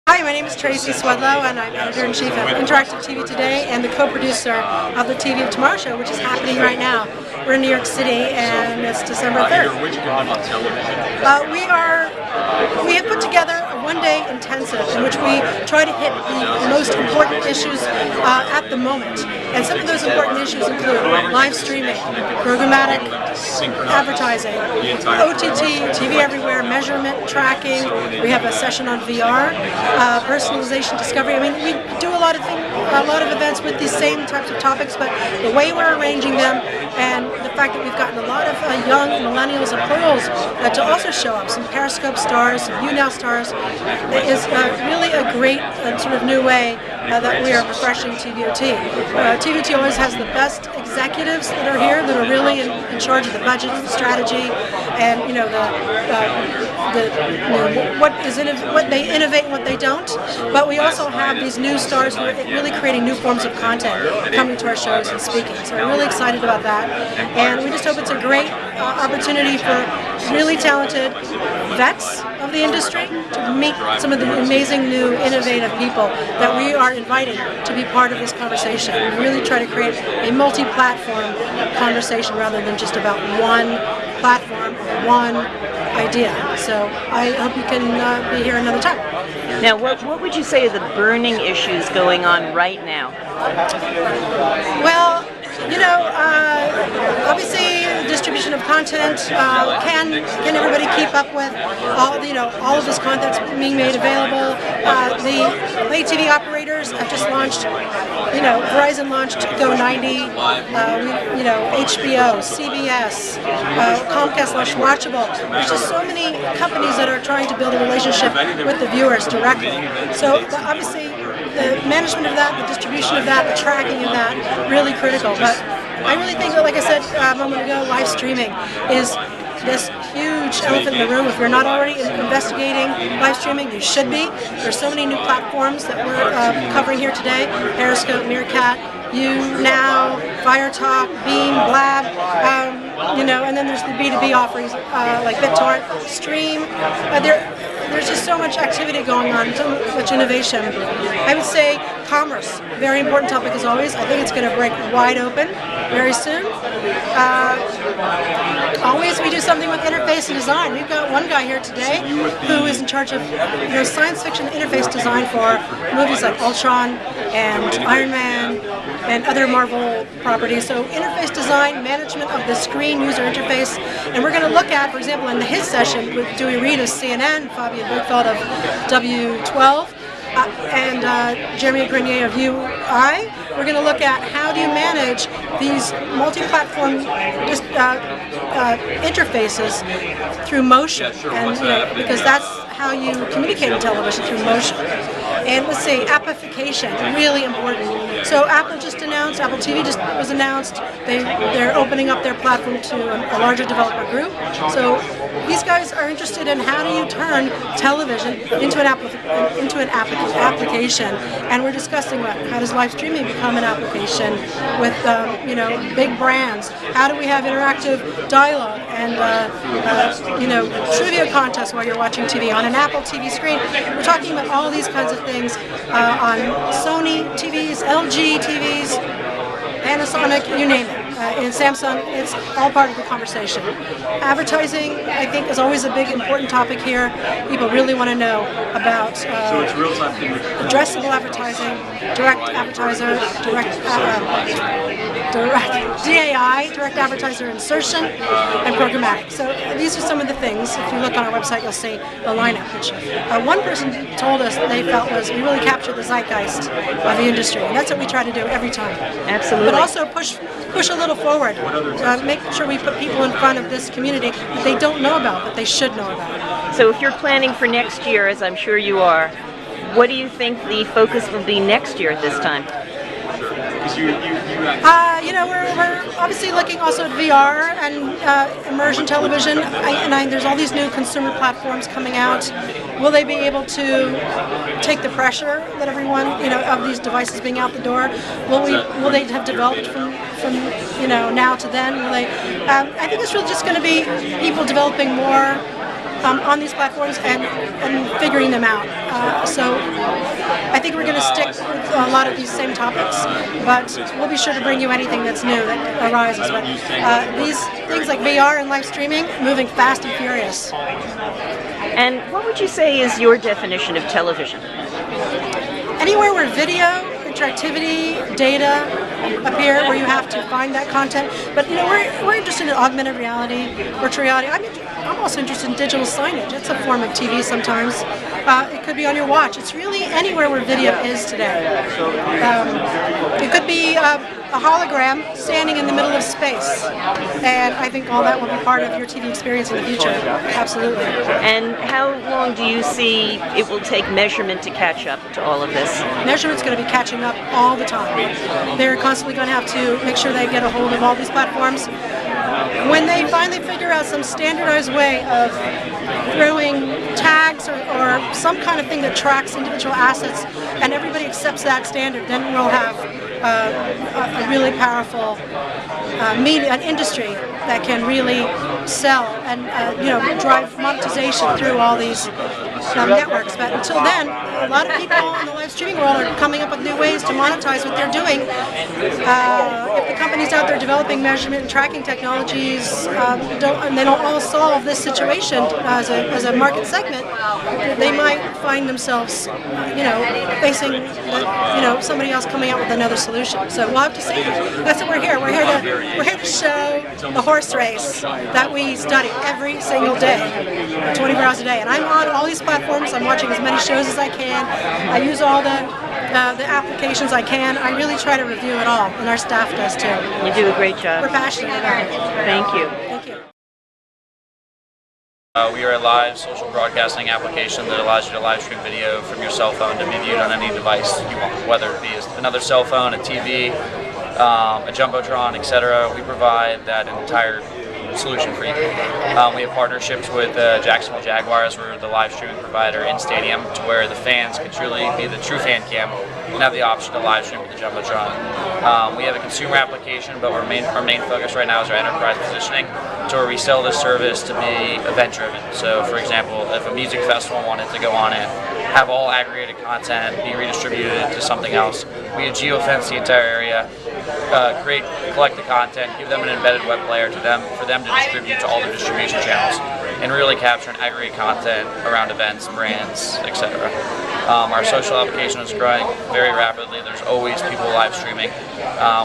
Hi, my name is Tracy Swedlow, and I'm editor-in-chief of Interactive TV Today and the co-producer of the TV of Tomorrow show, which is happening right now. We're in New York City, and it's December 3rd. We have put together a one-day intensive in which we try to hit the most important issues at the moment. And some of those important issues include live streaming, programmatic advertising, OTT, TV everywhere, measurement, tracking. We have a session on VR, personalization, discovery. I mean, we do a lot of events with these same types of topics, but the way we're arranging them and the fact that we've gotten a lot of young millennials and plurals to also show up, some Periscope stars, some YouNow stars, is really a great sort of new way that we are refreshing TVOT. TVOT always has the best executives that are here, that are really in charge of the budget, the strategy, and what they innovate and what they don't. But we also have these new stars who are really creating new forms of content coming to our shows and speaking. So we're really excited about that, and we just hope it's a great opportunity for really talented vets of the industry to meet some of the amazing new innovative people that we are inviting to be part of this conversation. We really try to create a multi-platform conversation rather than just about one platform or one idea. So I hope you can be here another time. Now, what would you say are the burning issues going on right now? Well, obviously, distribution of content. Can everybody keep up with all of this content being made available? The pay TV operators have just launched. Verizon launched Go90. HBO, CBS, Comcast launched Watchable. There's just so many companies that are trying to build a relationship with the viewers directly. So obviously, the management of that, the distribution of that, the tracking of that, really critical. But I really think that, like I said a moment ago, live streaming is this huge elephant in the room. If you're not already investigating live streaming, you should be. There's so many new platforms that we're covering here today: Periscope, Meerkat, YouNow, FireTalk, Beam, Blab, and then there's the B2B offerings like BitTorrent, Stream. There's just so much activity going on, so much innovation. I would say commerce, very important topic as always. I think it's going to break wide open very soon. Always we do something with interface and design. We've got one guy here today who is in charge of science fiction interface design for movies like Ultron and Iron Man and other Marvel properties. So interface design, management of the screen user interface. And we're going to look at, for example, in his session with Dewey Reed of CNN, Fabian Bergfeld of W12, and Jeremy Grenier of UI, we're going to look at how do you manage these multi-platform interfaces through motion, and because that's how you communicate in television, through motion. And let's say appification, really important. So Apple TV just was announced. They're opening up their platform to a larger developer group. So these guys are interested in how do you turn television into an application. And we're discussing how does live streaming become an application with big brands. How do we have interactive dialogue and trivia contests while you're watching TV on an Apple TV screen. We're talking about all these kinds of things on Sony TVs, LG TVs, Panasonic, you name it. In Samsung, it's all part of the conversation. Advertising, I think, is always a big, important topic here. People really want to know about addressable advertising, direct advertiser, DAI, direct advertiser insertion, and programmatic. So these are some of the things. If you look on our website, you'll see the lineup, which one person told us they felt was we really capture the zeitgeist of the industry, and that's what we try to do every time. Absolutely. But also push a little forward, make sure we put people in front of this community that they don't know about, but they should know about. So if you're planning for next year, as I'm sure you are, what do you think the focus will be next year at this time? We're obviously looking also at VR and immersion television, and there's all these new consumer platforms coming out. Will they be able to take the pressure that everyone, of these devices being out the door? Will they have developed from now to then? Will they? I think it's really just going to be people developing more on these platforms and figuring them out. So I think we're going to stick with a lot of these same topics, but we'll be sure to bring you anything that's new that arises. But these things like VR and live streaming, moving fast and furious. And what would you say is your definition of television? Anywhere where video, interactivity, data appear, where you have to find that content. But we're interested in augmented reality, virtual reality. I'm also interested in digital signage. It's a form of TV sometimes. It could be on your watch. It's really anywhere where video is today. It could be a hologram standing in the middle of space, and I think all that will be part of your TV experience in the future. Absolutely. And how long do you see it will take measurement to catch up to all of this? Measurement's going to be catching up all the time. They're constantly going to have to make sure they get a hold of all these platforms. When they finally figure out some standardized way of throwing tags or some kind of thing that tracks individual assets, and everybody accepts that standard, then we'll have a really powerful media, an industry that can really sell and drive monetization through all these networks. But until then, a lot of people in the live streaming world are coming up with new ways to monetize what they're doing. If the companies out there developing measurement and tracking technologies they don't all solve this situation as a market segment, they might find themselves facing somebody else coming out with another solution. So we'll have to see. That's what we're here. We're here to show the horse race that we study every single day, 24 hours a day. And I'm on all these platforms. I'm watching as many shows as I can. I use all the applications I can. I really try to review it all, and our staff does too. You do a great job. We're passionate about it. Thank you. Thank you. We are a live social broadcasting application that allows you to live stream video from your cell phone to be viewed on any device you want, whether it be another cell phone, a TV, a Jumbotron, etc. We provide that entire solution for you. We have partnerships with Jacksonville Jaguars. We're the live streaming provider in stadium to where the fans can truly be the true fan cam and have the option to live stream with the Jumbotron. We have a consumer application, but our main focus right now is our enterprise positioning, to where we sell this service to be event driven. So for example, if a music festival wanted to go on and have all aggregated content be redistributed to something else, we would geofence the entire area, collect the content, give them an embedded web player for them to distribute to all the distribution channels, and really capture and aggregate content around events, brands, etc. Our social application is growing very rapidly. There's always people live streaming.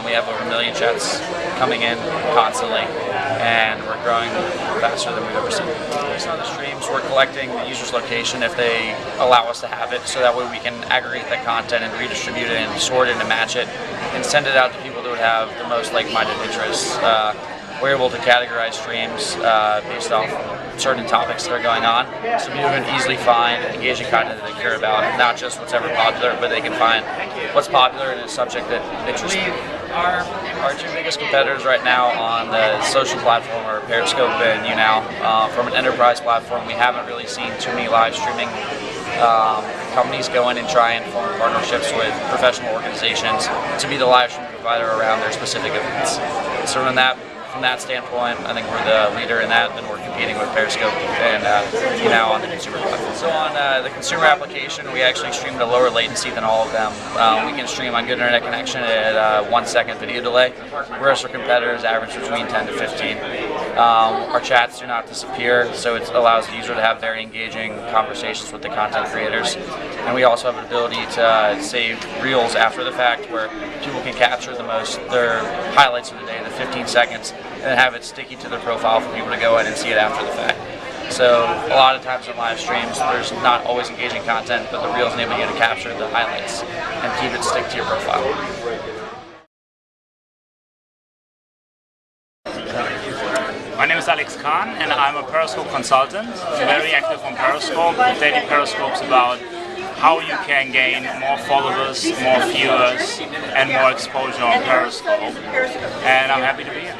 We have over 1 million chats coming in constantly, and we're growing faster than we've ever seen. Based on the streams, we're collecting the user's location if they allow us to have it, so that way we can aggregate that content and redistribute it and sort it and match it and send it out to people that would have the most like-minded interests. We're able to categorize streams based off certain topics that are going on, so people can easily find engaging content that they care about, not just what's ever popular, but they can find what's popular in a subject that interests them. Our two biggest competitors right now on the social platform are Periscope and YouNow. From an enterprise platform, we haven't really seen too many live streaming companies go in and try and form partnerships with professional organizations to be the live streaming provider around their specific events. So from that standpoint, I think we're the leader in that, and we're competing with Periscope and YouNow on the consumer platform. So on the consumer application, we actually stream at a lower latency than all of them. We can stream on good internet connection at 1 second video delay, whereas our competitors average between 10 to 15. Our chats do not disappear, so it allows the user to have very engaging conversations with the content creators. And we also have an ability to save reels after the fact, where people can capture their highlights of the day, the 15 seconds, and then have it sticky to their profile for people to go in and see it after the fact. So a lot of times in live streams, there's not always engaging content, but the reels enable you to capture the highlights and keep it stick to your profile. My name is Alex Khan, and I'm a Periscope consultant. I'm very active on Periscope. Daily Periscope's about how you can gain more followers, more viewers, and more exposure on Periscope. And I'm happy to be here.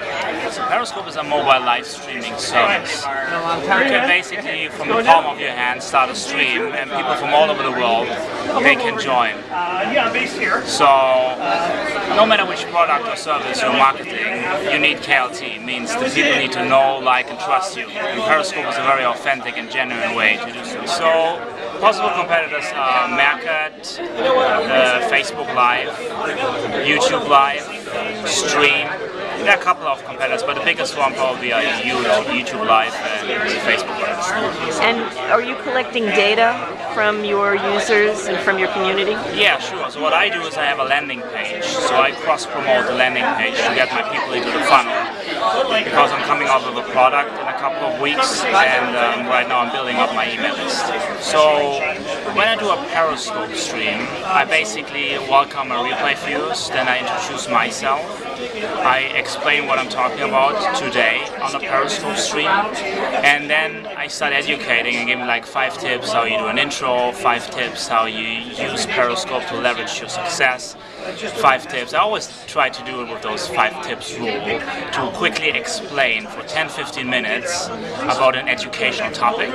So Periscope is a mobile live streaming service. You can basically, from the palm of your hand, start a stream, and people from all over the world, they can join. So no matter which product or service you're marketing, you need KLT. It means the people need to know, like, and trust you. And Periscope is a very authentic and genuine way to do so. So possible competitors are Meerkat, Facebook Live, YouTube Live, Stream. There are a couple of competitors, but the biggest one probably are YouTube Live and Facebook Live. And are you collecting data from your users and from your community? Yeah, sure. So what I do is I have a landing page. So I cross-promote the landing page to get my people into the funnel, because I'm coming out with a product in a couple of weeks, and right now I'm building up my email list. So when I do a Periscope stream, I basically welcome a replay viewers, then I introduce myself. I explain what I'm talking about today on the Periscope stream, and then I start educating and give me like 5 tips how you do an intro, 5 tips how you use Periscope to leverage your success, 5 tips. I always try to do it with those 5 tips rule, to quickly explain for 10-15 minutes about an educational topic,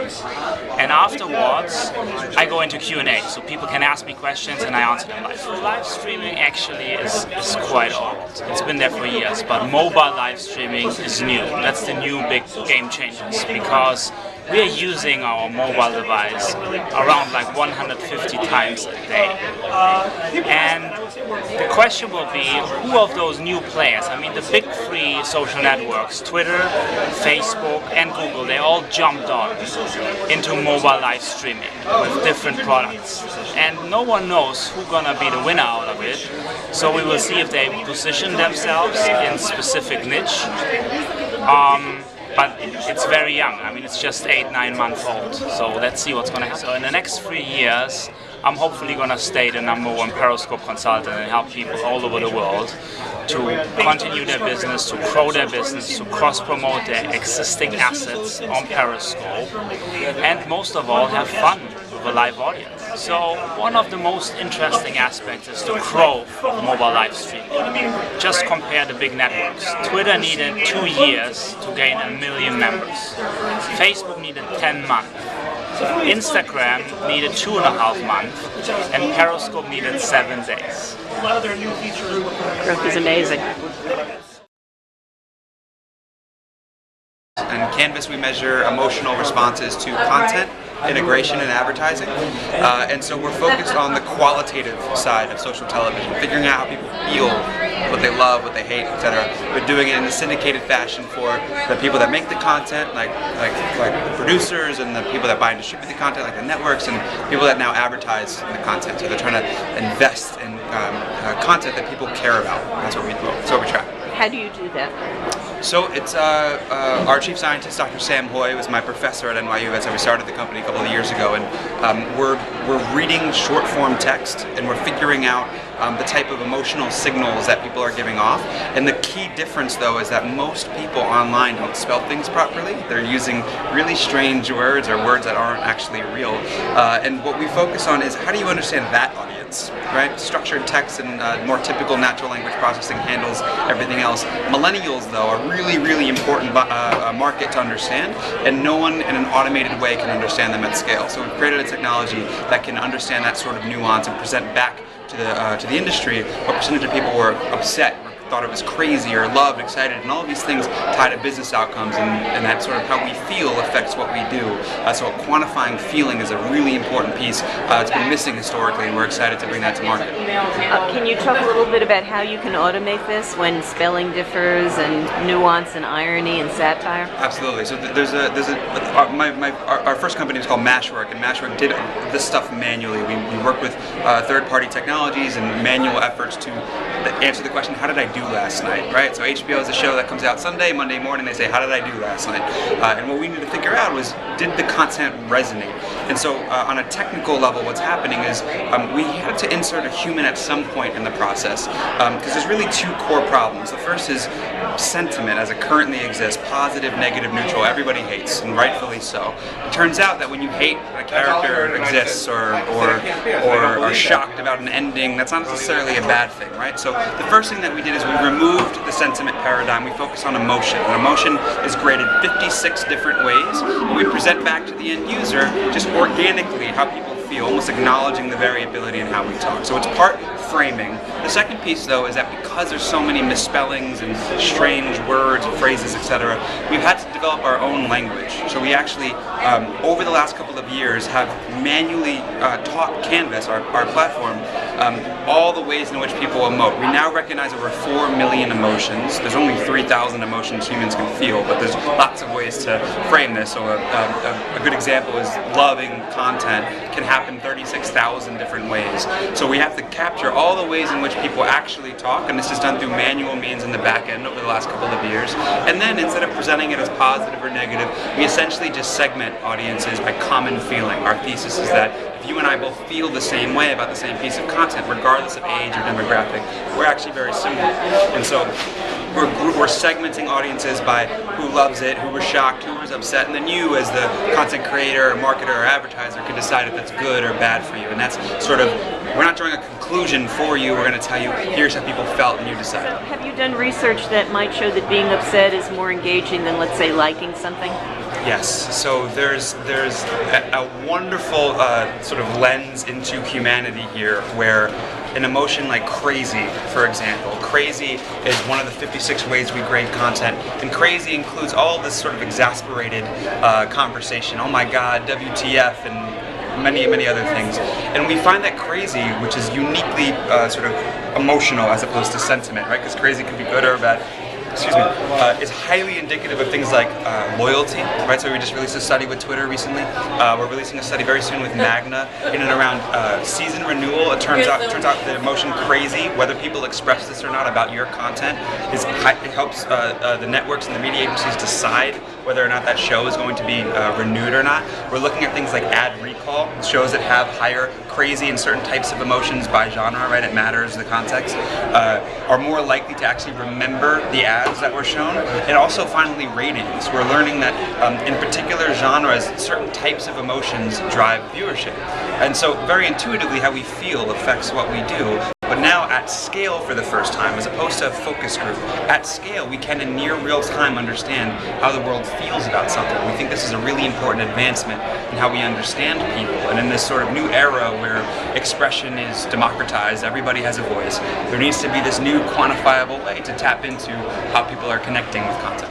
and afterwards I go into Q&A, so people can ask me questions and I answer them live. Live streaming actually is quite old. It's been there for years, but mobile live streaming is new. That's the new big game changers, because we are using our mobile device around like 150 times a day. And the question will be, who of those new players, I mean the big 3 social networks, Twitter, Facebook and Google, they all jumped on into mobile live streaming with different products. And no one knows who's gonna be the winner out of it. So we will see if they position themselves in specific niche. But it's very young. I mean, it's just 8-9 months old. So let's see what's going to happen. So in the next 3 years, I'm hopefully going to stay the #1 Periscope consultant and help people all over the world to continue their business, to grow their business, to cross-promote their existing assets on Periscope, and most of all, have fun with a live audience. So one of the most interesting aspects is the growth of mobile live streaming. Just compare the big networks. Twitter needed 2 years to gain 1 million members. Facebook needed 10 months. Instagram needed 2.5 months, and Periscope needed 7 days. Growth is amazing. In Canvas, we measure emotional responses to content, integration, and advertising. And so we're focused on the qualitative side of social television, figuring out how people feel, what they love, what they hate, etc. We're doing it in a syndicated fashion for the people that make the content, like the producers, and the people that buy and distribute the content, like the networks, and people that now advertise the content. So they're trying to invest in content that people care about. That's what we track. How do you do that? So it's our chief scientist, Dr. Sam Hoy, was my professor at NYU as we started the company a couple of years ago, and we're reading short form text, and we're figuring out the type of emotional signals that people are giving off. And the key difference, though, is that most people online don't spell things properly. They're using really strange words or words that aren't actually real. And what we focus on is, how do you understand that audience, right? Structured text and more typical natural language processing handles everything else. Millennials, though, are really, really important market to understand, and no one in an automated way can understand them at scale. So we've created a technology that can understand that sort of nuance and present back to the industry what percentage of people were upset, thought it was crazy, or loved, excited, and all of these things tie to business outcomes, and that sort of how we feel affects what we do. So quantifying feeling is a really important piece. It's been missing historically, and we're excited to bring that to market. Can you talk a little bit about how you can automate this when spelling differs, and nuance and irony and satire? Absolutely. So our first company was called Mashwork, and Mashwork did this stuff manually. We worked with third-party technologies and manual efforts to answer the question, how did I do last night, right? So HBO is a show that comes out Sunday, Monday morning they say, how did I do last night? And what we needed to figure out was, did the content resonate? And so on a technical level, what's happening is we had to insert a human at some point in the process, because there's really 2 core problems. The first is sentiment as it currently exists, positive, negative, neutral. Everybody hates, and rightfully so. It turns out that when you hate a character exists or are shocked about an ending, that's not necessarily a bad thing, right? So the first thing that we did is we removed the sentiment paradigm. We focus on emotion. And emotion is graded 56 different ways, and we present back to the end user just organically how people feel, almost acknowledging the variability in how we talk. So it's part framing. The second piece, though, is that because there's so many misspellings and strange words, phrases, etc., we've had to develop our own language. So we actually, over the last couple of years, have manually taught Canvas, our platform, all the ways in which people emote. We now recognize over 4 million emotions. There's only 3,000 emotions humans can feel, but there's lots of ways to frame this. So a good example is loving content can happen 36,000 different ways. So we have to capture all the ways in which people actually talk, and this is done through manual means in the back end over the last couple of years. And then instead of presenting it as positive or negative, we essentially just segment audiences by common feeling. Our thesis is that if you and I both feel the same way about the same piece of content, regardless of age or demographic, we're actually very similar. And so we're segmenting audiences by who loves it, who was shocked, who was upset, and then you as the content creator or marketer or advertiser can decide if that's good or bad for you. And that's sort of, we're not drawing a conclusion for you, we're going to tell you here's how people felt and you decide. So have you done research that might show that being upset is more engaging than, let's say, liking something? Yes, so there's a wonderful sort of lens into humanity here where an emotion like crazy, for example. Crazy is one of the 56 ways we grade content, and crazy includes all this sort of exasperated conversation. Oh my God, WTF, and many, many other things. And we find that crazy, which is uniquely sort of emotional as opposed to sentiment, right? Because crazy can be good or bad. Excuse me, is highly indicative of things like loyalty, right? So we just released a study with Twitter recently. We're releasing a study very soon with Magna in and around season renewal. It turns out the emotion crazy, whether people express this or not about your content, it helps the networks and the media agencies decide whether or not that show is going to be renewed or not. We're looking at things like ad recall, shows that have higher crazy and certain types of emotions by genre, right? It matters, the context, are more likely to actually remember the ads that were shown. And also finally ratings. We're learning that in particular genres, certain types of emotions drive viewership. And so very intuitively how we feel affects what we do. But now at scale for the first time, as opposed to a focus group, at scale we can in near real time understand how the world feels about something. We think this is a really important advancement in how we understand people. And in this sort of new era where expression is democratized, everybody has a voice, there needs to be this new quantifiable way to tap into how people are connecting with content.